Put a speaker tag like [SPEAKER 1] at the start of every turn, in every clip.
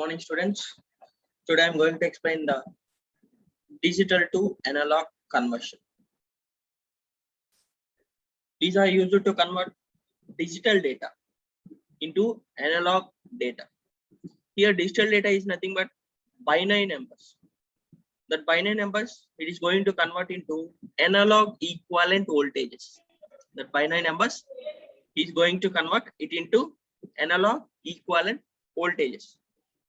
[SPEAKER 1] Morning, students. Today I'm going to explain the digital to analog conversion. These are used to convert digital data into analog data. Here digital data is nothing but binary numbers. That binary numbers it is going to convert into analog equivalent voltages. That binary numbers is going to convert it into analog equivalent voltages.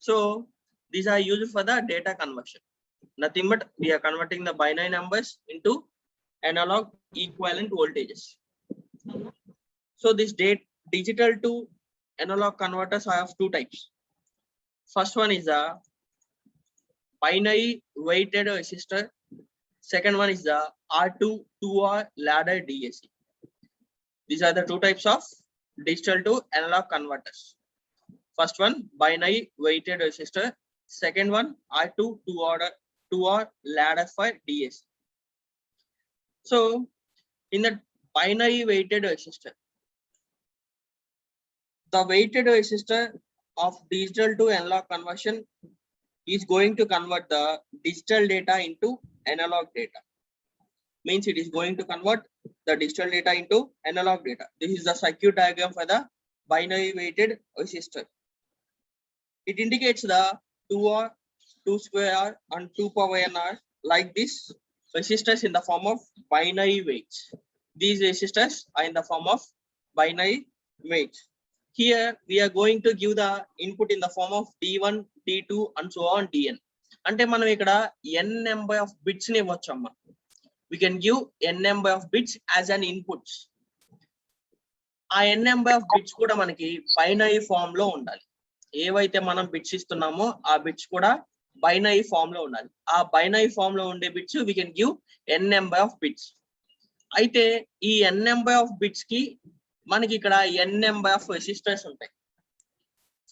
[SPEAKER 1] So these are used for the data conversion. Nothing but we are converting the binary numbers into analog equivalent voltages. So this digital to analog converters are of two types. First one is a binary weighted resistor. Second one is the R2 2R ladder DAC. These are the two types of digital to analog converters. First one binary weighted resistor. Second one R2 2R ladder for DAC. So in the binary weighted resistor, the weighted resistor of digital to analog conversion is going to convert the digital data into analog data. Means it is going to convert the digital data into analog data. This is the circuit diagram for the binary weighted resistor. It indicates the 2R, 2 square R and 2 power n R like this resistors in the form of binary weights. These resistors are in the form of binary weights. Here we are going to give the input in the form of D1, D2 and so on Dn. Ante manam ikkada n number of bits ni ivvachamma. We can give n number of bits as an input. ఆ n number of bits కూడా మనకి binary form లో ఉండాలి. ఏవైతే మనం bits ఇస్తున్నామో ఆ bits కూడా binary form లో ఉండాలి. ఆ బైనరీ ఫామ్ లో ఉండే bits we can give n number of bits. అయితే ఈ n number of bits కి మనకి ఇక్కడ n number of resistors ఉంటాయి.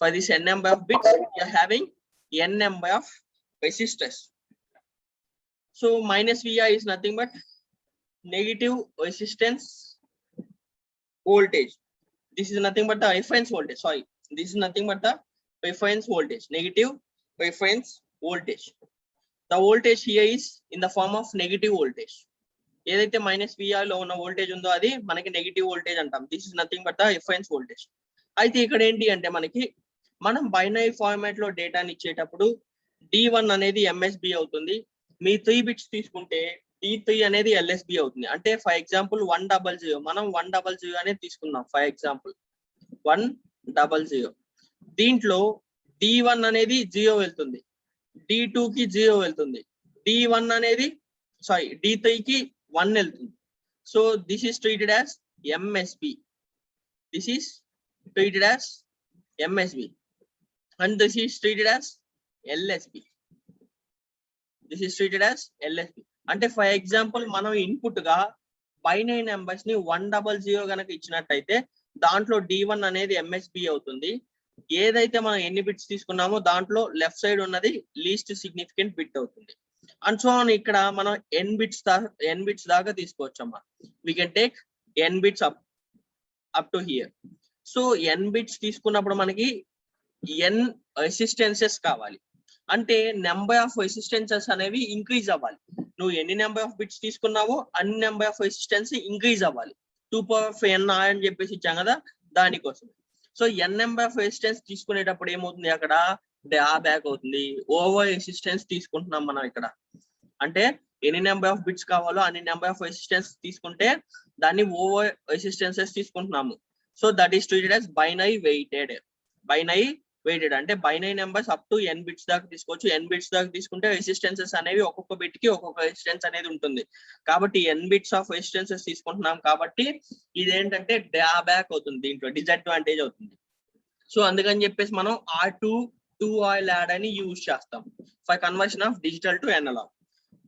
[SPEAKER 1] For this n number of bits we are having n number of resistors. So minus Vi is nothing but negative resistance voltage. This is nothing but the reference voltage. Sorry, this is nothing but the reference voltage. Negative reference voltage. The voltage here is in the form of negative voltage. ఏదైతే minus VR లో ఉన్న voltage ఉందో అది మనకి negative voltage అంటాం. This is nothing but the reference voltage. అయితే ఇక్కడ ఏంటి అంటే మనకి మనం బైనరీ ఫార్మాట్ లో డేటాని ఇచ్చేటప్పుడు D1 అనేది MSB అవుతుంది. మీ 3 బిట్స్ తీసుకుంటే D3 అనేది LSB అవుతుంది. అంటే ఫర్ ఎగ్జాంపుల్ 100 మనం 100 అనేది తీసుకున్నాం. For example 100. దీంట్లో D1 అనేది 0 వెళ్తుంది, D2 కి 0 వెళ్తుంది, D1 అనేది D3 కి 1 వెళ్తుంది. So this is treated as MSB. This is treated as MSB and this is treated as LSB. This is treated as LSB. అంటే ఫర్ ఎగ్జాంపుల్ మనం ఇన్పుట్ గా బైనరీ నెంబర్స్ ని 100 గనక ఇచ్చినట్టయితే దాంట్లో D1 అనేది MSB అవుతుంది. ఏదైతే మనం ఎన్ని బిట్స్ తీసుకున్నామో దాంట్లో లెఫ్ట్ సైడ్ ఉన్నది లీస్ట్ సిగ్నిఫికెంట్ బిట్ అవుతుంది. అండ్ సో ఇక్కడ మనం n బిట్స్ దాకా తీసుకోవచ్చమ్మా. we can take n bits up to here. So n bits తీసుకున్నప్పుడు మనకి n రెసిస్టెన్సెస్ కావాలి. అంటే నెంబర్ ఆఫ్ రెసిస్టెన్సెస్ అనేవి ఇంక్రీజ్ అవ్వాలి. నువ్వు ఎన్ని నెంబర్ ఆఫ్ బిట్స్ తీసుకున్నావో అన్ని నెంబర్ ఆఫ్ రెసిస్టెన్స్ ఇంక్రీజ్ అవ్వాలి. 2 power n R అని చెప్పేసి ఇచ్చాం కదా దానికోసం. So n number of resistance తీసుకునేటప్పుడు ఏమవుతుంది అక్కడ డ్రా బ్యాక్ అవుతుంది. ఓవర్ రెసిస్టెన్స్ తీసుకుంటున్నాం మనం ఇక్కడ. అంటే ఎన్ని నెంబర్ ఆఫ్ బిట్స్ కావాలో అన్ని నెంబర్ ఆఫ్ రెసిస్టెన్స్ తీసుకుంటే దాన్ని ఓవర్ రెసిస్టెన్సెస్ తీసుకుంటున్నాము. So that is treated as binary weighted. Binary weighted అంటే binary numbers up to n bits దాకా తీసుకోవచ్చు. n బిట్స్ దాకా తీసుకుంటే రెసిస్టెన్సెస్ అనేవి ఒక్కొక్క బిట్ కి ఒక్కొక్క రెసిస్టెన్స్ అనేది ఉంటుంది. కాబట్టి n బిట్స్ ఆఫ్ రెసిస్టెన్సెస్ తీసుకుంటున్నాం కాబట్టి ఇదేంటంటే డ్రా బ్యాక్ అవుతుంది, దీంట్లో డిసడ్వాంటేజ్ అవుతుంది. సో అందుకని చెప్పేసి మనం R2 2R ladder అని యూజ్ చేస్తాం for conversion of digital to analog.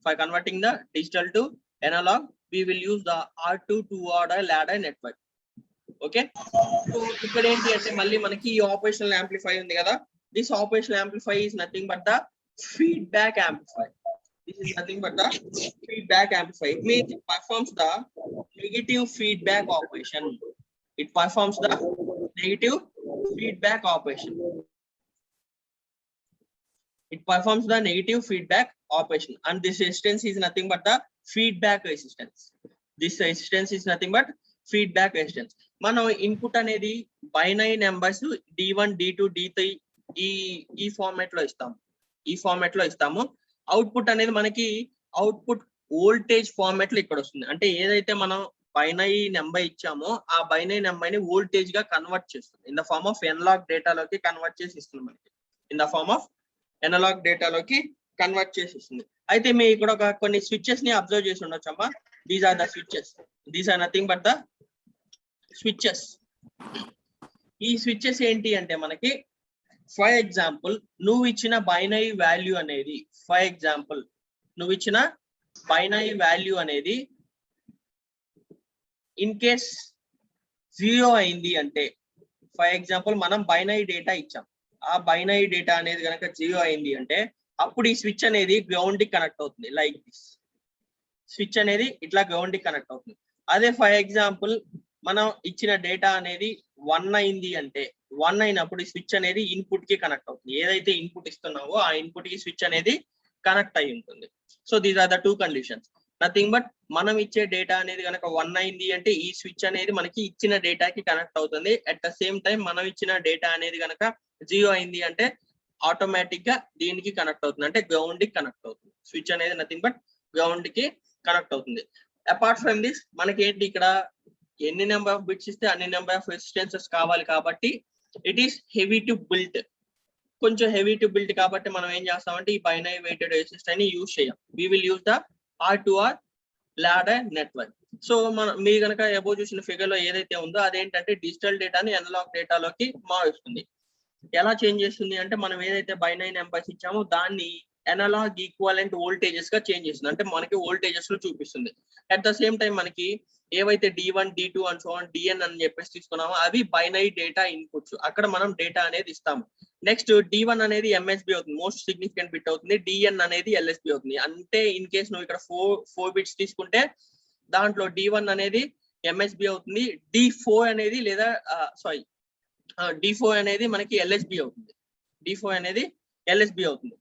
[SPEAKER 1] For converting the digital to analog we will use the R2 2R ladder network. Okay, so ఇక్కడ ఏంటి అంటే మళ్ళీ మనకి ఈ ఆపరేషనల్ యాంప్లిఫై ఉంది కదా. This operational amplify is nothing but the feedback amplifier. This is nothing but the feedback amplifier. It means it performs the negative feedback operation. It performs the negative feedback operation. It performs the negative feedback operation, and this resistance is nothing but the feedback resistance. This resistance is nothing but feedback resistance. మనం input అనేది binary numbers D1 D2 D3 ఈ format లో ఇస్తాము. ఈ format లో ఇస్తాము. Output అనేది మనకి అవుట్పుట్ వోల్టేజ్ ఫార్మాట్ లో ఇక్కడ వస్తుంది. అంటే ఏదైతే మనం బైనరీ నెంబర్ ఇచ్చామో ఆ బైనరీ నెంబర్ ని వోల్టేజ్ గా కన్వర్ట్ చేస్తుంది. In the form of analogue డేటాలోకి కన్వర్ట్ చేసి ఇస్తుంది మనకి. In the form of analogue డేటాలోకి కన్వర్ట్ చేసి ఇస్తుంది. అయితే మీ ఇక్కడ ఒక కొన్ని స్విచెస్ ని అబ్జర్వ్ చేసి ఉండొచ్చమ్మా. These are the switches. These are nothing but the switches. ఈ స్విచెస్ ఏంటి అంటే మనకి ఫర్ ఎగ్జాంపుల్ నువ్వు ఇచ్చిన బైనరీ వాల్యూ అనేది ఇన్ కేస్ 0 అయింది అంటే, ఫర్ ఎగ్జాంపుల్ మనం బైనరీ డేటా ఇచ్చాం, ఆ బైనరీ డేటా అనేది కనుక 0 అయింది అంటే అప్పుడు ఈ స్విచ్ అనేది గ్రౌండ్ కి కనెక్ట్ అవుతుంది. లైక్ దిస్ స్విచ్ అనేది ఇట్లా గ్రౌండ్ కి కనెక్ట్ అవుతుంది. అదే ఫర్ ఎగ్జాంపుల్ మనం ఇచ్చిన డేటా అనేది 1 అయింది అంటే, 1 అయినప్పుడు ఈ స్విచ్ అనేది ఇన్పుట్ కి కనెక్ట్ అవుతుంది. ఏదైతే ఇన్పుట్ ఇస్తున్నావో ఆ ఇన్పుట్ కి స్విచ్ అనేది కనెక్ట్ అయి ఉంటుంది. So these are the two conditions. Nothing but మనం ఇచ్చే డేటా అనేది కనుక 1 అయింది అంటే ఈ స్విచ్ అనేది మనకి ఇచ్చిన డేటాకి కనెక్ట్ అవుతుంది. అట్ ద సేమ్ టైం మనం ఇచ్చిన డేటా అనేది కనుక 0 అయింది అంటే ఆటోమేటిక్ గా దీనికి కనెక్ట్ అవుతుంది, అంటే గ్రౌండ్ కి కనెక్ట్ అవుతుంది. స్విచ్ అనేది నథింగ్ బట్ గ్రౌండ్ కి కనెక్ట్ అవుతుంది. అపార్ట్ ఫ్రమ్ దిస్ మనకి ఏంటి, ఇక్కడ ఎన్ని నెంబర్ ఆఫ్ బిట్స్ ఇస్తే అన్ని నెంబర్ ఆఫ్ రెసిస్టెన్సెస్ కావాలి కాబట్టి it is heavy to built. కొంచెం హెవీ టు బిల్ట్ కాబట్టి మనం ఏం చేస్తామంటే ఈ బైనరీ వెయిటెడ్ రెసిస్టర్ ని యూజ్ చేయం. We will use the R2R ladder network. So మనం మీరు కనుక అబౌవ్ చూసిన ఫిగర్ లో ఏదైతే ఉందో అదేంటంటే డిజిటల్ డేటాని అనలాగ్ డేటాలోకి మారుస్తుంది. ఎలా చేంజ్ చేస్తుంది అంటే మనం ఏదైతే బైనరీ నెంబర్స్ ఇచ్చామో దాన్ని అనలాగ్ ఈక్వలెంట్ వోల్టేజెస్ గా చేంజ్ చేస్తుంది. అంటే మనకి వోల్టేజెస్ లో చూపిస్తుంది. అట్ ద సేమ్ టైం మనకి ఏవైతే D1 D2 and so on DN అని చెప్పేసి తీసుకున్నామో అవి బైనరీ డేటా ఇన్పుట్స్. అక్కడ మనం డేటా అనేది ఇస్తాము. నెక్స్ట్ D1 అనేది MSB అవుతుంది, మోస్ట్ సిగ్నిఫికెంట్ బిట్ అవుతుంది. DN అనేది LSB అవుతుంది. అంటే ఇన్ కేస్ నువ్వు ఇక్కడ 4 బిట్స్ తీసుకుంటే దాంట్లో D1 అనేది MSB అవుతుంది, D4 అనేది లేదా D4 అనేది మనకి LSB అవుతుంది. D4 అనేది LSB అవుతుంది.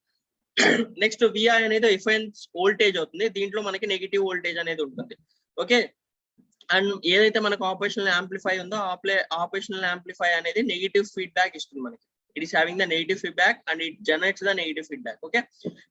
[SPEAKER 1] నెక్స్ట్ VI అనేది రిఫరెన్స్ వోల్టేజ్ అవుతుంది. దీంట్లో మనకి నెగిటివ్ వోల్టేజ్ అనేది ఉంటుంది. ఓకే, అండ్ ఏదైతే మనకు ఆపరేషనల్ యాంప్లిఫై ఉందో ఆపరేషనల్ యాంప్లిఫై అనేది నెగిటివ్ ఫీడ్బ్యాక్ ఇస్తుంది మనకి. It is having the negative feedback and it generates the negative feedback. Okay,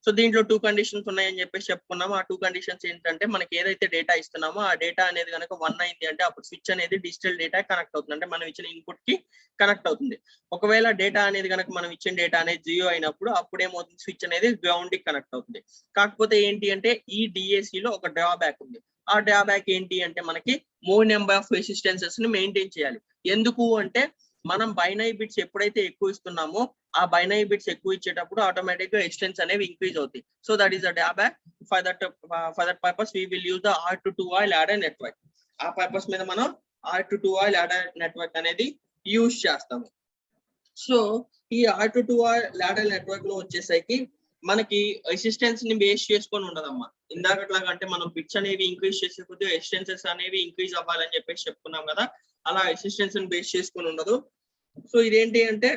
[SPEAKER 1] so దీంట్లో 2 కండిషన్స్ ఉన్నాయని చెప్పేసి చెప్పుకున్నాము. ఆ 2 కండిషన్స్ ఏంటంటే మనకి ఏదైతే డేటా ఇస్తున్నామో ఆ డేటా అనేది కనుక 1 అయింది అంటే అప్పుడు స్విచ్ అనేది డిజిటల్ డేటా కనెక్ట్ అవుతుంది, అంటే మనం ఇచ్చిన ఇన్పుట్ కి కనెక్ట్ అవుతుంది. ఒకవేళ డేటా అనేది కనుక మనం ఇచ్చిన డేటా అనేది 0 అయినప్పుడు అప్పుడు ఏమవుతుంది, స్విచ్ అనేది గ్రౌండ్ కి కనెక్ట్ అవుతుంది. కాకపోతే ఏంటి అంటే ఈ DAC లో ఒక డ్రాబ్యాక్ ఉంది. ఆ డ్రాబ్యాక్ ఏంటి అంటే మనకి మోర్ నెంబర్ ఆఫ్ రెసిస్టెన్సెస్ ని మెయింటైన్ చేయాలి. ఎందుకు అంటే మనం బైనరీ బిట్స్ ఎప్పుడైతే ఎక్కువ ఇస్తున్నామో ఆ బైనరీ బిట్స్ ఎక్కువ ఇచ్చేటప్పుడు ఆటోమేటిక్ గా రెసిస్టెన్స్ అనేవి ఇంక్రీజ్ అవుతాయి. So that is the drawback. For that purpose we will use the R2R ladder network. ఆ పర్పస్ మీద మనం R2R లాడర్ నెట్వర్క్ అనేది యూజ్ చేస్తాము. సో ఈ R2R లాడర్ నెట్వర్క్ లో వచ్చేసరికి మనకి రెసిస్టెన్స్ ని బేస్ చేసుకొని ఉండదమ్మా. ఇందాకట్లాగా అంటే మనం బిట్స్ అనేవి ఇంక్రీజ్ చేసే కొద్ది రెసిస్టెన్సెస్ అనేవి ఇంక్రీజ్ అవ్వాలని చెప్పేసి చెప్పుకున్నాం కదా, అలా రెసిస్టెన్స్ ని బేస్ చేసుకొని ఉండదు. సో ఇదేంటి అంటే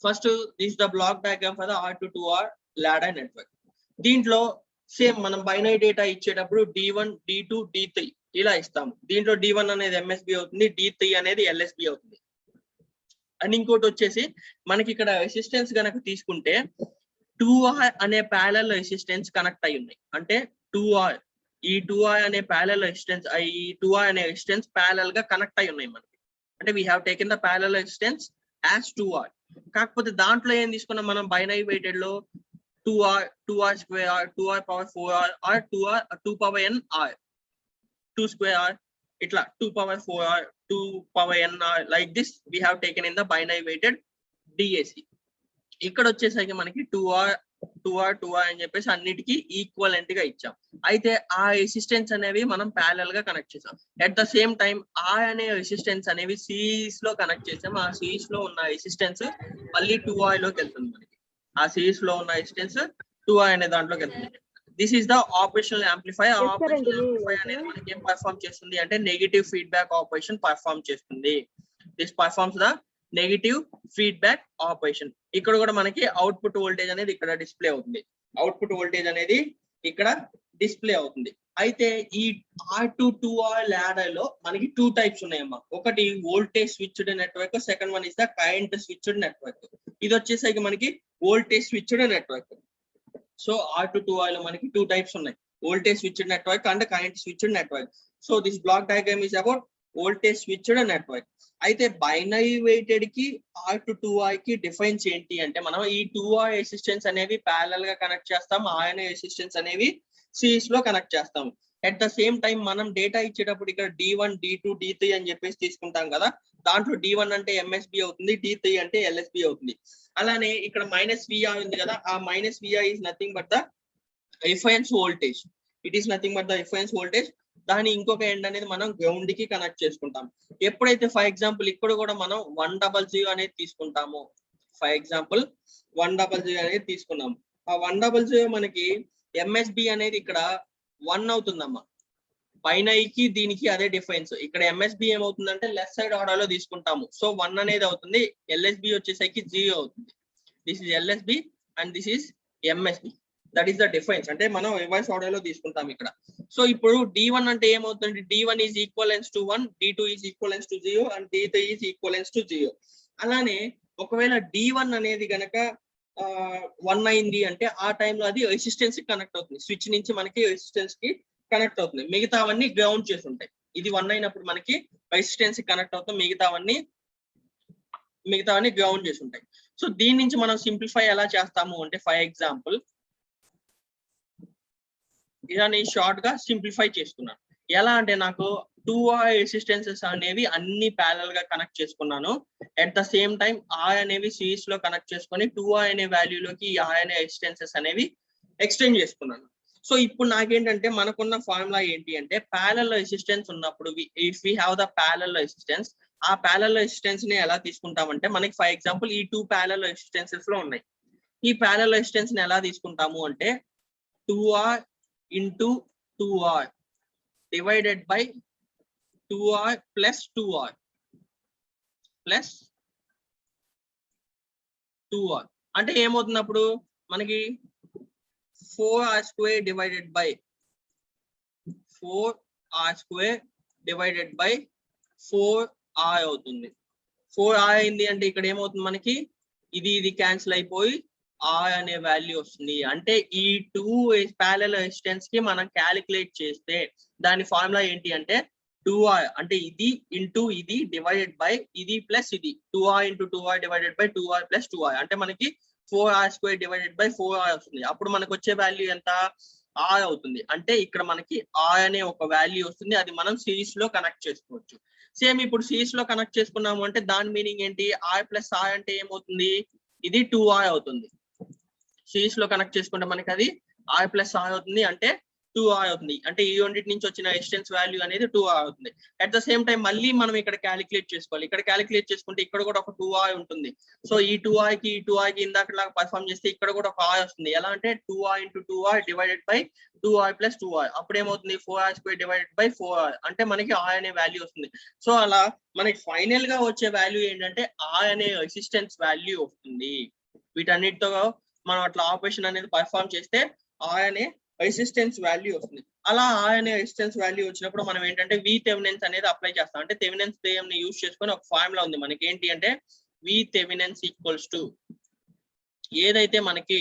[SPEAKER 1] first this the block diagram for the R2R ladder network. దీంట్లో సేమ్ మనం బైనరీ డేటా ఇచ్చేటప్పుడు D1 D2 D3 ఇలా ఇస్తాము. దీంట్లో D1 అనేది MSB అవుతుంది, D3 అనేది LSB అవుతుంది. అండ్ ఇంకోటి వచ్చేసి మనకి ఇక్కడ రెసిస్టెన్స్ కనుక తీసుకుంటే 2R అనే ప్యారలల్ రెసిస్టెన్స్ కనెక్ట్ అయి ఉన్నాయి. అంటే 2R, ఈ 2R అనే ప్యారలల్ రెసిస్టెన్స్, ఈ 2R అనే రెసిస్టెన్స్ ప్యారలల్ గా కనెక్ట్ అయి ఉన్నాయి మనకి. అంటే we have taken the parallel resistance as 2R. కాకపోతే దాంట్లో ఏం తీసుకున్నాం మనం బైనరీ వెయిటెడ్ లో 2R square R, 2R power 4R or 2 power n R, 2 square R, ఇట్లా 2 power 4R, 2 power n R, like this we have taken in the binary weighted DAC. ఇక్కడ వచ్చేసరికి మనకి 2R అని చెప్పేసి అన్నిటికీ ఈక్వలెంట్ గా ఇచ్చాం. అయితే ఆ రెసిస్టెన్స్ అనేవి మనం ప్యారలల్ గా కనెక్ట్ చేసాం. At the same time R అనే రెసిస్టెన్స్ అనేవి సిరీస్ లో కనెక్ట్ చేసాం. ఆ సిరీస్ లో ఉన్న రెసిస్టెన్స్ మళ్ళీ 2R లోకి వెళ్తుంది మనకి. ఆ సిరీస్ లో ఉన్న రెసిస్టెన్స్ 2R అనే దాంట్లోకి వెళ్తుంది. This is the operational amplify. Operational amplify అనేది మనకి ఏం పర్ఫార్మ్ చేస్తుంది అంటే నెగిటివ్ ఫీడ్బ్యాక్ ఆపరేషన్ పర్ఫార్మ్ చేస్తుంది. This performs the negative feedback operation. ఇక్కడ కూడా మనకి అవుట్పుట్ వోల్టేజ్ అనేది ఇక్కడ డిస్ప్లే అవుతుంది. అవుట్పుట్ వోల్టేజ్ అనేది ఇక్కడ డిస్ప్లే అవుతుంది. అయితే ఈ R2 ladder లో మనకి 2 టైప్స్ ఉన్నాయమ్మా. ఒకటి voltage switched network, second one is the current switched network. ఇది వచ్చేసరికి మనకి voltage switched network. So R2 లో మనకి 2 టైప్స్ ఉన్నాయి, voltage switched network and current switched network. So this block diagram is about voltage switched network. అయితే binary weighted కి R2 కి difference ఏంటి అంటే, మనం ఈ 2R రెసిస్టెన్స్ అనేవి ప్యారలల్ గా కనెక్ట్ చేస్తాం, RNA రెసిస్టెన్స్ అనేవి సిరీస్ లో కనెక్ట్ చేస్తాం. అట్ ద సేమ్ టైం మనం డేటా ఇచ్చేటప్పుడు ఇక్కడ D1, D2, D3 అని చెప్పేసి తీసుకుంటాం కదా. దాంట్లో D1 అంటే MSB అవుతుంది, D3 అంటే LSB అవుతుంది. అలానే ఇక్కడ -VR ఉంది కదా, ఆ -VR is nothing but the reference voltage. It is nothing but the reference voltage. దాని ఇంకొక ఎండ్ అనేది మనం గ్రౌండ్ కి కనెక్ట్ చేసుకుంటాం. ఎప్పుడైతే ఫర్ ఎగ్జాంపుల్ ఇక్కడ కూడా మనం 100 అనేది తీసుకుంటాము, ఫర్ ఎగ్జాంపుల్ 100 అనేది తీసుకున్నాము. ఆ 100 మనకి MSB అనేది ఇక్కడ 1 అవుతుందమ్మా. బైనరీకి దీనికి అదే డిఫరెన్స్. ఇక్కడ MSB ఏమవుతుందంటే లెఫ్ట్ సైడ్ ఆర్డర్ లో తీసుకుంటాము, సో 1 అనేది అవుతుంది. LSB వచ్చేసరికి 0 అవుతుంది. This is LSB and this is MSB. That is the difference. అంటే మనం రివర్స్ ఆర్డర్ లో తీసుకుంటాం ఇక్కడ. సో ఇప్పుడు D1 అంటే ఏమవుతుంది, D1 is equivalence to 1, D2 is equivalence to 0 and D3 is equivalence to 0. అలానే ఒకవేళ D1 అనేది గనక 1 అయింది అంటే ఆ టైంలో అది రెసిస్టెన్స్ కి కనెక్ట్ అవుతుంది. స్విచ్ నుంచి మనకి రెసిస్టెన్స్ కి కనెక్ట్ అవుతుంది. మిగతావన్నీ గ్రౌండ్ చేసి ఉంటాయి. ఇది 1 అయినప్పుడు మనకి రెసిస్టెన్స్ కి కనెక్ట్ అవుతుంది, మిగతావన్నీ గ్రౌండ్ చేసి ఉంటాయి. సో దీని నుంచి మనం సింప్లిఫై ఎలా చేస్తాము అంటే, ఫర్ ఎగ్జాంపుల్ ఇలా నేను షార్ట్ గా సింప్లిఫై చేసుకున్నాను. ఎలా అంటే నాకు 2R రెసిస్టెన్సెస్ అనేవి అన్ని ప్యారలల్ గా కనెక్ట్ చేసుకున్నాను. At the same time R అనేవి సిరీస్ లో కనెక్ట్ చేసుకొని 2R అనే వాల్యూలోకి ఈ R అనే రెసిస్టెన్సెస్ అనేవి ఎక్స్టెండ్ చేసుకున్నాను. సో ఇప్పుడు నాకేంటంటే మనకున్న ఫార్ములా ఏంటి అంటే, ప్యారలల్ రెసిస్టెన్స్ ఉన్నప్పుడు if we have the parallel resistance, ఆ ప్యారలల్ రెసిస్టెన్స్ ని ఎలా తీసుకుంటామంటే, మనకి ఫర్ ఎగ్జాంపుల్ ఈ 2 ప్యారలల్ రెసిస్టెన్సెస్ లో ఉన్నాయి. ఈ ప్యారలల్ రెసిస్టెన్స్ ని ఎలా తీసుకుంటాము అంటే 2R into 2R divided by 2R plus 2R plus 2R అంటే ఏమవుతుంది అప్పుడు మనకి 4R square divided by 4R square divided by 4R అవుతుంది. 4R అయింది అంటే ఇక్కడ ఏమవుతుంది మనకి ఇది క్యాన్సిల్ అయిపోయి R అనే వాల్యూ వస్తుంది. అంటే ఈ 2 ప్యారలల్ రెసిస్టెన్స్ కి మనం క్యాలిక్యులేట్ చేస్తే దాని ఫార్ములా ఏంటి అంటే 2R అంటే ఇది ఇంటూ ఇది డివైడెడ్ బై ఇది ప్లస్ ఇది 2R into 2R divided by 2R plus 2R అంటే మనకి 4R square divided by 4R వస్తుంది. అప్పుడు మనకు వచ్చే వాల్యూ ఎంత R అవుతుంది. అంటే ఇక్కడ మనకి R అనే ఒక వాల్యూ వస్తుంది, అది మనం సిరీస్ లో కనెక్ట్ చేసుకోవచ్చు. సేమ్ ఇప్పుడు సిరీస్ లో కనెక్ట్ చేసుకున్నాము అంటే దాని మీనింగ్ ఏంటి, R ప్లస్ R అంటే ఏమవుతుంది, ఇది 2R అవుతుంది. సిరీస్ లో కనెక్ట్ చేసుకుంటే మనకి అది R ప్లస్ R అవుతుంది, అంటే 2R అవుతుంది. అంటే ఈ రెండింటి నుంచి వచ్చిన రెసిస్టెన్స్ వాల్యూ అనేది 2R అవుతుంది. అట్ ద సేమ్ టైం మళ్ళీ మనం ఇక్కడ క్యాలిక్యులేట్ చేసుకోవాలి. ఇక్కడ క్యాలిక్యులేట్ చేసుకుంటే ఇక్కడ కూడా ఒక 2R ఉంటుంది. సో ఈ 2R కి ఇందాకలాగా పర్ఫామ్ చేస్తే ఇక్కడ కూడా ఒక R వస్తుంది. ఎలా అంటే 2R into 2R divided by 2R plus 2R అప్పుడు ఏమవుతుంది 4R square divided by 4R అంటే మనకి R అనే వాల్యూ వస్తుంది. సో అలా మనకి ఫైనల్ గా వచ్చే వాల్యూ ఏంటంటే R అనే రెసిస్టెన్స్ వాల్యూ వస్తుంది. వీటన్నిటితో మనం అట్లా ఆపరేషన్ అనేది పర్ఫామ్ చేస్తే R అనే రెసిస్టెన్స్ వాల్యూ వస్తుంది. అలా R అనే రెసిస్టెన్స్ వాల్యూ వచ్చినప్పుడు మనం ఏంటంటే V థెవెనిన్స్ అనేది అప్లై చేస్తాం. అంటే థెవెనిన్స్ థియరమ్ ని యూజ్ చేసుకొని ఒక ఫార్ములా ఉంది మనకి. ఏంటి అంటే V థెవెనిన్స్ ఈక్వల్స్ టు ఏదైతే మనకి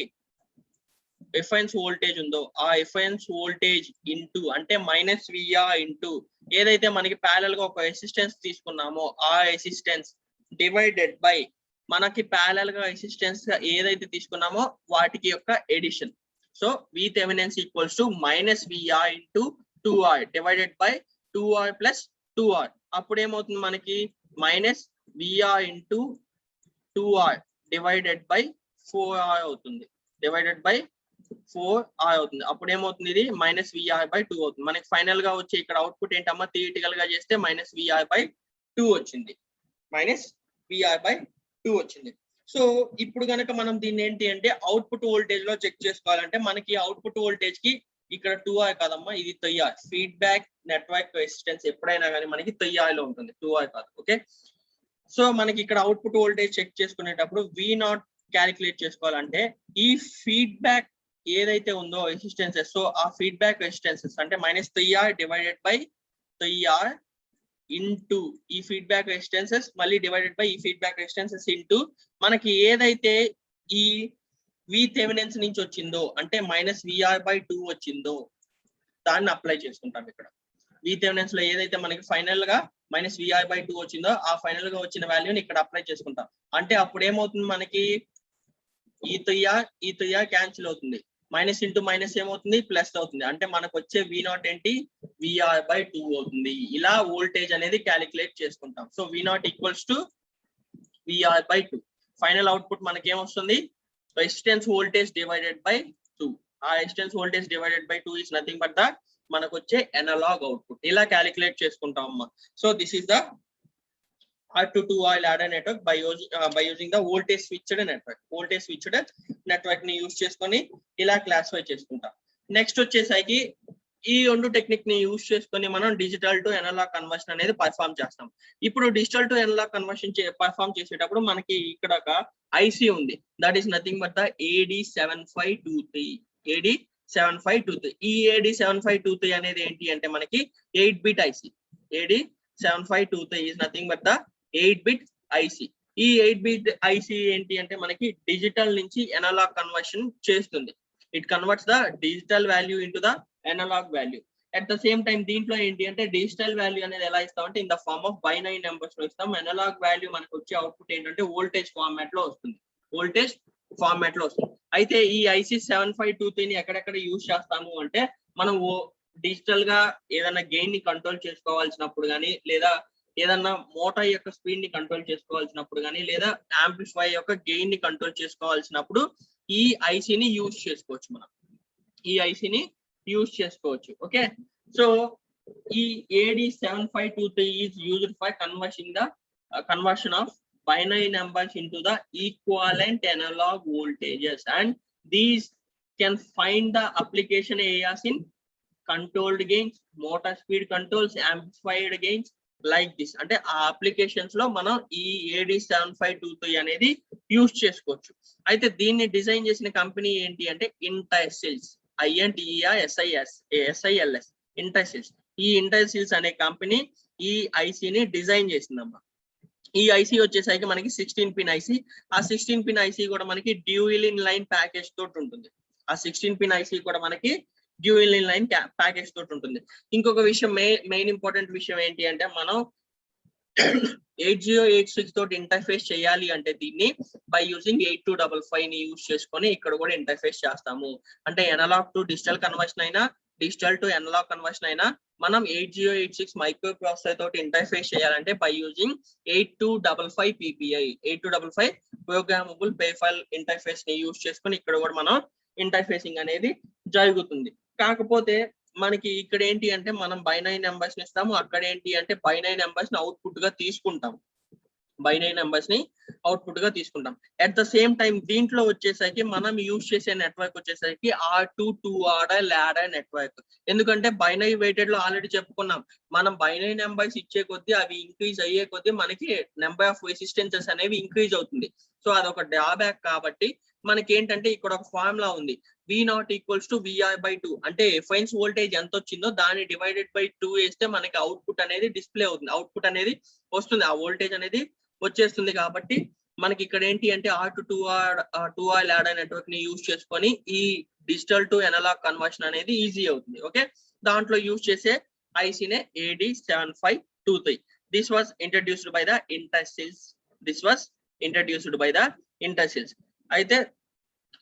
[SPEAKER 1] రిఫరెన్స్ వోల్టేజ్ ఉందో ఆ రిఫరెన్స్ వోల్టేజ్ ఇంటూ అంటే -VR ఇంటూ ఏదైతే మనకి ప్యారలల్ గా ఒక రెసిస్టెన్స్ తీసుకున్నామో ఆ రెసిస్టెన్స్ డివైడెడ్ బై మనకి ప్యారలల్ గా రెసిస్టెన్స్ ఏదైతే తీసుకున్నామో వాటికి యొక్క addition. So V Thevenin's equals to -VR into 2R divided by 2R plus 2R అప్పుడు ఏమవుతుంది మనకి -VR into 2R divided by 4R అవుతుంది, డివైడెడ్ బై 4R అవుతుంది. అప్పుడు ఏమవుతుంది ఇది -VR బై 2 అవుతుంది. మనకి ఫైనల్ గా వచ్చే ఇక్కడ అవుట్పుట్ ఏంటమ్మా, థియరిటికల్ గా చేస్తే -VR బై 2 వచ్చింది, -VR బై 2 వచ్చింది. సో ఇప్పుడు గనక మనం దీన్ని ఏంటి అంటే అవుట్పుట్ వోల్టేజ్ లో చెక్ చేసుకోవాలంటే మనకి అవుట్పుట్ వోల్టేజ్ కి ఇక్కడ 2R కాదమ్మా, ఇది 3R. ఫీడ్బ్యాక్ నెట్వర్క్ రెసిస్టెన్స్ ఎప్పుడైనా కానీ మనకి 3R లో ఉంటుంది, 2R కాదు. ఓకే, సో మనకి ఇక్కడ అవుట్పుట్ వోల్టేజ్ చెక్ చేసుకునేటప్పుడు వి నాట్ క్యాలిక్యులేట్ చేసుకోవాలంటే ఈ ఫీడ్బ్యాక్ ఏదైతే ఉందో రెసిస్టెన్సెస్, సో ఆ ఫీడ్బ్యాక్ రెసిస్టెన్సెస్ అంటే -3R divided by 3R into ఈ ఫీడ్బ్యాక్ రెసిస్టెన్సెస్ మళ్ళీ డివైడెడ్ బై ఈ ఫీడ్బ్యాక్ రెసిస్టెన్సెస్ ఇంటూ మనకి ఏదైతే ఈ వి థెవెనిన్స్ నుంచి వచ్చిందో అంటే -VR/2 వచ్చిందో దాన్ని అప్లై చేసుకుంటాం. ఇక్కడ వి థెవెనిన్స్ లో ఏదైతే మనకి ఫైనల్ గా -VR/2 వచ్చిందో ఆ ఫైనల్ గా వచ్చిన వాల్యూని ఇక్కడ అప్లై చేసుకుంటాం. అంటే అప్పుడు ఏమవుతుంది, మనకి ఈ 3R క్యాన్సిల్ అవుతుంది, మైనస్ ఇంటూ మైనస్ ఏమవుతుంది, ప్లస్ అవుతుంది. అంటే మనకు వచ్చే V0 ఏంటి, VR/2 అవుతుంది. ఇలా వోల్టేజ్ అనేది క్యాలిక్యులేట్ చేసుకుంటాం. So V0 equals to VR/2. Final output మనకి ఏమొస్తుంది, రెసిస్టెన్స్ వోల్టేజ్ డివైడెడ్ బై 2. ఆ resistance voltage divided by 2 is nothing but the మనకు వచ్చే అనలాగ్ అవుట్పుట్. ఇలా క్యాలిక్యులేట్ చేసుకుంటాం అమ్మా. So this is the R2-2R ladder network by using the voltage switched network. Voltage switched network ని use చేసుకొని ఇలా classify చేసుకుంటాం. నెక్స్ట్ వచ్చేసరికి ఈ రెండు టెక్నిక్ ని యూస్ చేసుకొని మనం డిజిటల్ టు అనలాగ్ కన్వర్షన్ అనేది పర్ఫామ్ చేస్తాం. ఇప్పుడు digital to analog conversion perform చేసేటప్పుడు మనకి ఇక్కడ ఒక ఐసి ఉంది, that is nothing but the AD7523. AD7523. ఈ AD7523 అనేది ఏంటి అంటే మనకి 8-bit IC. AD7523 is nothing but the 8-bit IC. ఈ 8-bit IC ఏంటి అంటే మనకి డిజిటల్ నుంచి అనలాగ్ కన్వర్షన్ చేస్తుంది. It converts the digital value into the analog value. At the same time దీంట్లో ఏంటి అంటే డిజిటల్ వాల్యూ అనేది ఎలా ఇస్తామంటే in the form of binary numbers లో ఇస్తాం. అనలాగ్ వాల్యూ మనకు వచ్చే అవుట్పుట్ ఏంటంటే వోల్టేజ్ ఫార్మాట్ లో వస్తుంది. వోల్టేజ్ ఫార్మాట్ లో వస్తుంది. అయితే ఈ IC 7523 ని ఎక్కడెక్కడ యూజ్ చేస్తాము అంటే మనం డిజిటల్ గా ఏదైనా గెయిన్ ని కంట్రోల్ చేసుకోవాల్సినప్పుడు కానీ, లేదా ఏదన్నా మోటార్ యొక్క స్పీడ్ ని కంట్రోల్ చేసుకోవాల్సినప్పుడు కానీ, లేదా యాంప్లిఫై యొక్క గెయిన్ ని కంట్రోల్ చేసుకోవాల్సినప్పుడు ఈ ఐసీని యూజ్ చేసుకోవచ్చు. మనం ఈ ఐసీని యూజ్ చేసుకోవచ్చు. ఓకే, సో ఈ AD7523 is used for conversion of binary numbers into the equivalent analog voltages, and these can find the application areas in controlled gains, motor speed controls, amplified gains, like this. అంటే ఆ applications లో మనం ఈ AD7523 అనేది use చేసుకోవచ్చు. అయితే దీన్ని design చేసిన కంపెనీ ఏంటి అంటే ఇంటర్సిల్స్. INTERSILS. ఇంటర్సిల్స్. ఈ ఇంటర్సిల్స్ అనే కంపెనీ ఈ ఐసీని డిజైన్ చేసిందమ్మా. ఈ ఐసీ వచ్చేసరికి మనకి 16-pin ఐసీ. ఆ 16-pin ఐసీ కూడా మనకి డ్యూయల్ ఇన్ లైన్ ప్యాకేజ్ తోటి ఉంటుంది. ఆ 16-pin ఐసీ కూడా మనకి డ్యూయల్ ఇన్ లైన్ ప్యాకేజ్ తోటి ఉంటుంది. ఇంకొక విషయం, మెయిన్ ఇంపార్టెంట్ విషయం ఏంటి అంటే మనం 8086 తోటి ఇంటర్ఫేస్ చేయాలి అంటే దీన్ని బై యూజింగ్ 8255 ని యూజ్ చేసుకొని ఇక్కడ కూడా ఇంటర్ఫేస్ చేస్తాము. అంటే అనలాగ్ టు డిజిటల్ కన్వర్షన్ అయినా, డిజిటల్ టు అనలాగ్ కన్వర్షన్ అయినా మనం 8086 మైక్రో ప్రాసెసర్ తోటి ఇంటర్ఫేస్ చేయాలంటే by using 8255 PPI 8255 programmable peripheral interface ని యూజ్ చేసుకొని ఇక్కడ కూడా మనం ఇంటర్ఫేసింగ్ అనేది జరుగుతుంది. కాకపోతే మనకి ఇక్కడ ఏంటి అంటే మనం బైనరీ నెంబర్స్ ని ఇస్తాము, అక్కడ ఏంటి అంటే బైనరీ నెంబర్స్ ని అవుట్పుట్ గా తీసుకుంటాం. బైనరీ నెంబర్స్ ని అవుట్పుట్ గా తీసుకుంటాం. అట్ ద సేమ్ టైం దీంట్లో వచ్చేసరికి మనం యూజ్ చేసే నెట్వర్క్ వచ్చేసరికి R2-2R ladder నెట్వర్క్. ఎందుకంటే బైనరీ వెయిటెడ్ లో ఆల్రెడీ చెప్పుకున్నాం, మనం బైనరీ నెంబర్స్ ఇచ్చే కొద్దీ అవి ఇంక్రీజ్ అయ్యే కొద్దీ మనకి నెంబర్ ఆఫ్ రెసిస్టెన్సెస్ అనేవి ఇంక్రీజ్ అవుతుంది. సో అదొక డ్రాబ్యాక్. కాబట్టి మనకి ఏంటంటే ఇక్కడ ఒక ఫార్ములా ఉంది, V0 ఈక్వల్స్ టు VR/2. అంటే ఎఫైన్స్ వోల్టేజ్ ఎంత వచ్చిందో దాన్ని డివైడెడ్ బై 2 వేస్తే మనకి అవుట్పుట్ అనేది డిస్ప్లే అవుతుంది, అవుట్పుట్ అనేది వస్తుంది, ఆ వోల్టేజ్ అనేది వచ్చేస్తుంది. కాబట్టి మనకి ఇక్కడ ఏంటి అంటే R2-2R ladder నెట్వర్క్ ని యూజ్ చేసుకొని ఈ డిజిటల్ టు అనలాగ్ కన్వర్షన్ అనేది ఈజీ అవుతుంది. ఓకే, దాంట్లో యూజ్ చేసే ఐసీనే AD7523. This was introduced by the Intersils. అయితే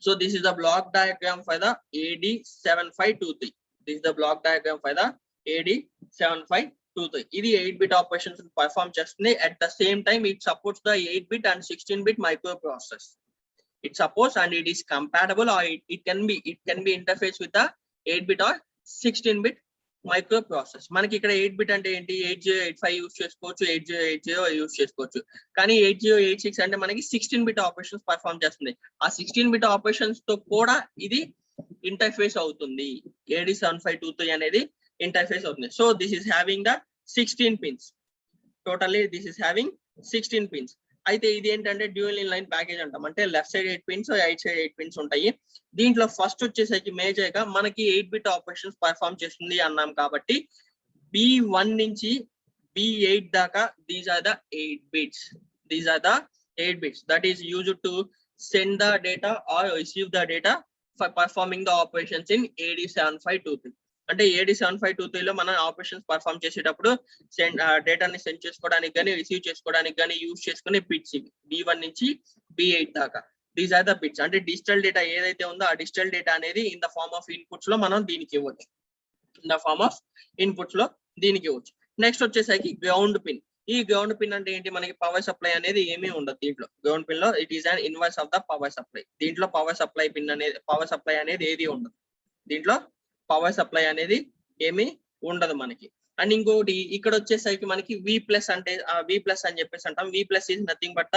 [SPEAKER 1] so this is the block diagram for the AD7523. This is the block diagram for the AD7523. ఇది 8-bit operations perform చేస్తుంది. At the same time it supports the 8-bit and 16-bit microprocessors. It supports and it is compatible, or it can be interfaced with the 8-bit or 16-bit micro process. మనకి ఇక్కడ 8-bit అంటే ఏంటి, 8085 use చేసుకోవచ్చు, 8080 use చేసుకోవచ్చు. కానీ 8086 అంటే మనకి 16-bit operations perform చేస్తుంది. ఆ 16-bit ఆపరేషన్స్ తో కూడా ఇది ఇంటర్ఫేస్ అవుతుంది. AD7523 అనేది ఇంటర్ఫేస్ అవుతుంది. So this is having the 16 pins. Totally this is having 16 pins. అయితే ఇది ఏంటంటే డ్యూయల్ ఇన్ లైన్ ప్యాకేజ్ అంటాం. అంటే left side 8 pins, right side 8 pins ఉంటాయి. దీంట్లో ఫస్ట్ వచ్చేసరికి మేజర్ గా మనకి 8 బిట్ ఆపరేషన్స్ పర్ఫామ్ చేస్తుంది అన్నాం కాబట్టి B1 నుంచి B8 దాకా these are the 8 bits. These are the 8 bits that is used to send the data or receive the data for performing the operations in AD7523. అంటే AD7523 లో మనం operations perform చేసేటప్పుడు డేటాని సెండ్ చేసుకోవడానికి కానీ receive చేసుకోవడానికి కానీ యూజ్ చేసుకునే బిట్స్ ఇవి B1 నుంచి B8 దాకా. These are the bits. అంటే డిజిటల్ డేటా ఏదైతే ఉందో ఆ డిజిటల్ డేటా అనేది in the form of inputs లో మనం దీనికి ఇవ్వచ్చు. In the form of inputs లో దీనికి ఇవ్వచ్చు. నెక్స్ట్ వచ్చేసరికి గ్రౌండ్ పిన్. ఈ గ్రౌండ్ పిన్ అంటే ఏంటి? మనకి పవర్ సప్లై అనేది ఏమీ ఉండదు దీంట్లో. గ్రౌండ్ పిన్ లో it is an inverse of the power supply. దీంట్లో పవర్ సప్లై పిన్ అనేది పవర్ సప్లై అనేది ఏది ఉండదు. దీంట్లో పవర్ సప్లై అనేది ఏమీ ఉండదు మనకి. అండ్ ఇంకోటి ఇక్కడ వచ్చేసరికి మనకి V+ అంటే V+ అని చెప్పేసి అంటాం. V+ is nothing but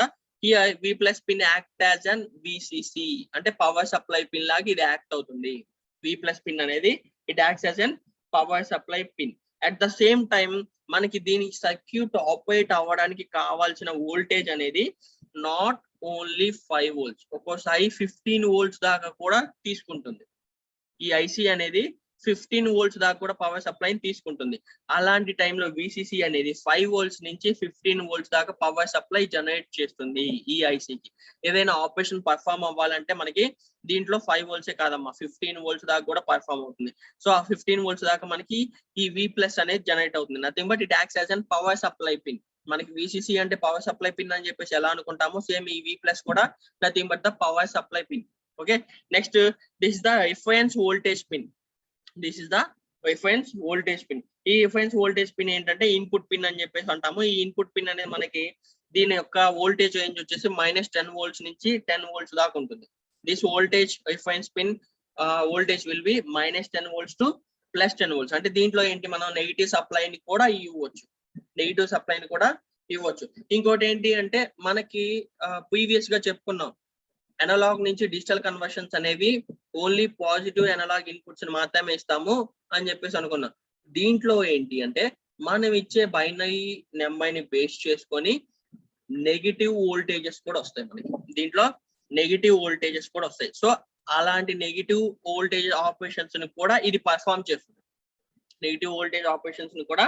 [SPEAKER 1] V+ pin act as an VCC. అంటే పవర్ సప్లై పిన్ లాగా ఇది యాక్ట్ అవుతుంది. V+ పిన్ అనేది it acts as an power supply pin. At the same time మనకి దీని సర్క్యూట్ ఆపరేట్ అవ్వడానికి కావాల్సిన వోల్టేజ్ అనేది నాట్ ఓన్లీ 5 volts, ఒక్కోసారి 15 volts దాకా కూడా తీసుకుంటుంది. ఈ ఐసి అనేది 15 volts దాకా కూడా పవర్ సప్లై తీసుకుంటుంది. అలాంటి టైంలో VCC అనేది 5 volts నుంచి 15 volts దాకా పవర్ సప్లై జనరేట్ చేస్తుంది ఈ ఐసికి. ఏదైనా ఆపరేషన్ పర్ఫామ్ అవ్వాలంటే మనకి దీంట్లో 5 volts కాదమ్మా, 15 volts దాకా కూడా పర్ఫామ్ అవుతుంది. సో ఆ 15 volts దాకా మనకి ఈ V+ అనేది జనరేట్ అవుతుంది. Nothing but it acts as an power supply pin. మనకి VCC అంటే పవర్ సప్లై పిన్ అని చెప్పేసి ఎలా అనుకుంటామో సేమ్ ఈ V+ కూడా nothing but the power supply pin. Okay, next this is the reference voltage pin. This is the reference voltage pin. ఈ reference voltage pin ఏంటంటే ఇన్పుట్ పిన్ అని చెప్పేసి అంటాము. ఈ ఇన్పుట్ పిన్ అనేది మనకి దీని యొక్క వోల్టేజ్ రేంజ్ వచ్చేసి -10 volts నుంచి 10 volts దాకా ఉంటుంది. This voltage reference pin voltage will be -10 volts to +10 volts. అంటే దీంట్లో ఏంటి, మనం నెగిటివ్ సప్లైని కూడా ఇవ్వచ్చు. నెగిటివ్ సప్లైని కూడా ఇవ్వచ్చు. ఇంకోటి ఏంటి అంటే మనకి ప్రీవియస్ గా చెప్పుకున్నాం, అనలాగ్ నుంచి డిజిటల్ కన్వర్షన్స్ అనేవి ఓన్లీ పాజిటివ్ అనలాగ్ ఇన్పుట్స్ మాత్రమే ఇస్తాము అని చెప్పేసి అనుకున్నాం. దీంట్లో ఏంటి అంటే మనం ఇచ్చే బైనరీ నెంబర్ ని బేస్ చేసుకొని నెగిటివ్ వోల్టేజెస్ కూడా వస్తాయి మనకి. దీంట్లో నెగిటివ్ వోల్టేజెస్ కూడా వస్తాయి. సో అలాంటి నెగిటివ్ వోల్టేజ్ ఆపరేషన్స్ ని కూడా ఇది పర్ఫామ్ చేస్తుంది. నెగిటివ్ వోల్టేజ్ ఆపరేషన్స్ ని కూడా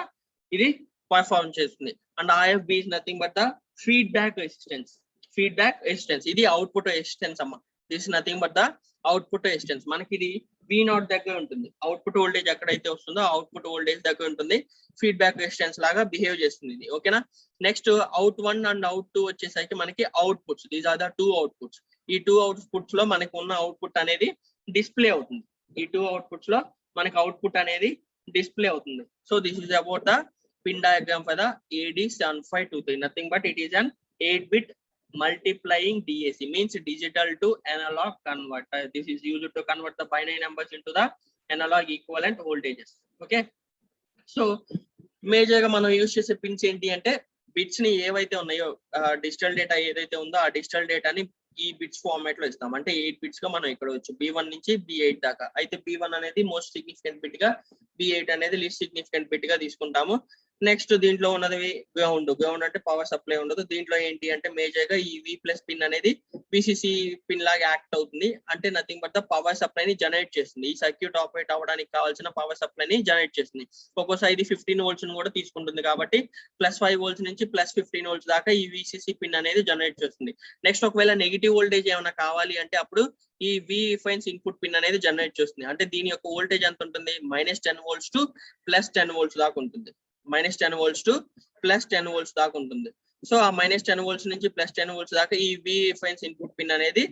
[SPEAKER 1] ఇది పర్ఫామ్ చేస్తుంది. And IFB is nothing but the feedback resistance. Feedback resistance, ఇది అవుట్పుట్ రెసిస్టెన్స్ అమ్మ. This nothing but the output resistance. మనకి ఇది V0 దగ్గర ఉంటుంది. అవుట్పుట్ వోల్టేజ్ ఎక్కడైతే వస్తుందో అవుట్పుట్ వోల్టేజ్ దగ్గర ఉంటుంది. ఫీడ్బ్యాక్ రెసిస్టెన్స్ లాగా బిహేవ్ చేస్తుంది ఇది. ఓకేనా. నెక్స్ట్ అవుట్1 అండ్ అవుట్2 వచ్చేసరికి మనకి outputs. These are the 2 outputs. ఈ 2 అవుట్పుట్స్ లో మనకి ఉన్న అవుట్పుట్ అనేది డిస్ప్లే అవుతుంది. ఈ 2 అవుట్పుట్స్ లో మనకి అవుట్పుట్ అనేది డిస్ప్లే అవుతుంది. So this is about the pin diagram for the AD7523. Nothing but it is an 8-bit multiplying DAC, means digital to analog converter. This is used to convert the binary numbers into the analog equivalent voltages. Okay, so major గా మనం use చేసే pins ఏంటి అంటే bits ని ఏవైతే ఉన్నాయో digital data ఏదైతే ఉందో ఆ డిజిటల్ డేటాని ఈ బిట్స్ ఫార్మాట్ లో ఇస్తాం. అంటే 8 బిట్స్ గా మనం ఇక్కడ వచ్చు B1 నుంచి B8 దాకా. అయితే B1 అనేది మోస్ట్ సిగ్నిఫికెంట్ బిట్ గా, B8 అనేది లీస్ట్ సిగ్నిఫికెంట్ బిట్ గా తీసుకుంటాము. నెక్స్ట్ దీంట్లో ఉన్నది గ్రౌండ్. గ్రౌండ్ అంటే పవర్ సప్లై ఉండదు. దీంట్లో ఏంటి అంటే మేజర్ గా ఈ V+ పిన్ అనేది VCC పిన్ లాగా యాక్ట్ అవుతుంది. అంటే nothing but the power supply ని జనరేట్ చేస్తుంది. ఈ సర్క్యూట్ ఆపరేట్ అవ్వడానికి కావాల్సిన పవర్ సప్లై ని జనరేట్ చేస్తుంది. ఒక్కోసారి ఇది 15 volts ని కూడా తీసుకుంటుంది కాబట్టి +5 volts నుంచి +15 volts దాకా ఈ VCC పిన్ అనేది జనరేట్ చేస్తుంది. నెక్స్ట్ ఒకవేళ నెగిటివ్ వోల్టేజ్ ఏమైనా కావాలి అంటే అప్పుడు ఈ V-reference ఇన్పుట్ పిన్ అనేది జనరేట్ చేస్తుంది. అంటే దీని యొక్క వోల్టేజ్ ఎంత ఉంటుంది, -10 volts to +10 volts దాకా ఉంటుంది. -10 volts to +10 volts దాకా ఉంటుంది. సో ఆ -10 volts నుంచి +10 volts దాకా ఈ V-reference ఇన్పుట్ పిన్ అనేది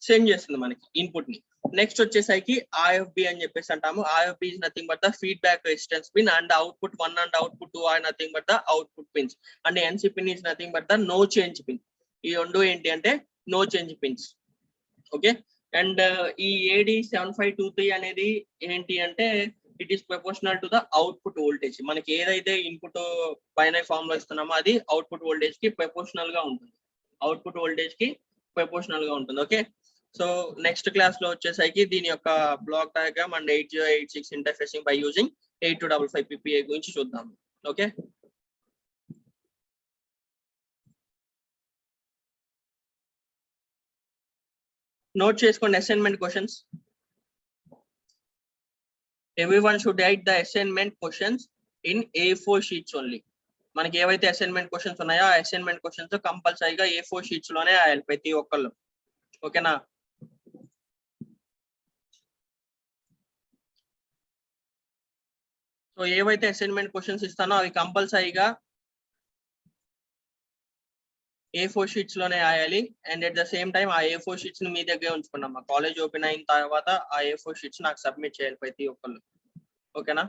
[SPEAKER 1] సెండ్ చేస్తుంది మనకి ఇన్పుట్ ని. నెక్స్ట్ వచ్చేసరికి IFB అని చెప్పేసి అంటాము. IFB is nothing but the feedback resistance pin, and output 1 and output 2 are nothing but the output pins, and NC pin is nothing but the no change pin. ఈ రెండు ఏంటి అంటే no change pins. Okay, and ఈ AD7523 అనేది ఏంటి అంటే it is proportional to the output voltage. మనకి ఏదైతే ఇన్పుట్ బైనరీ ఫామ్ లో ఇస్తున్నామో అది అవుట్పుట్ వోల్టేజ్ కి ప్రపోర్షనల్ గా ఉంటుంది. అవుట్పుట్ వోల్టేజ్ కి ప్రపోర్షనల్ గా ఉంటుంది. ఓకే, సో నెక్స్ట్ క్లాస్ లో వచ్చేసరికి దీని యొక్క block diagram and 8086 interfacing by using 8255 PPA గురించి చూద్దాం. ఓకే. నోట్ చేసుకోండి assignment questions. Everyone should write the assignment questions in A4 sheets only. మనకి ఏవైతే అసైన్మెంట్ క్వశ్చన్స్ ఉన్నాయో ఆ అసైన్మెంట్ క్వశ్చన్స్ కంపల్సరీగా A4 షీట్స్ లోనే రాయాలి ప్రతి ఒక్కళ్ళు. ఓకేనా? సో ఏవైతే అసైన్మెంట్ క్వశ్చన్స్ ఇస్తానో అవి కంపల్సరీగా A4 షీట్స్ లోనే రాయాలి. And at the same time ఆ A4 షీట్స్ ని మీ దగ్గర ఉంచుకున్నాం. మా కాలేజ్ ఓపెన్ అయిన తర్వాత ఆ A4 షీట్స్ నాకు సబ్మిట్ చేయాలి ప్రతి ఒక్కళ్ళు. ఓకేనా?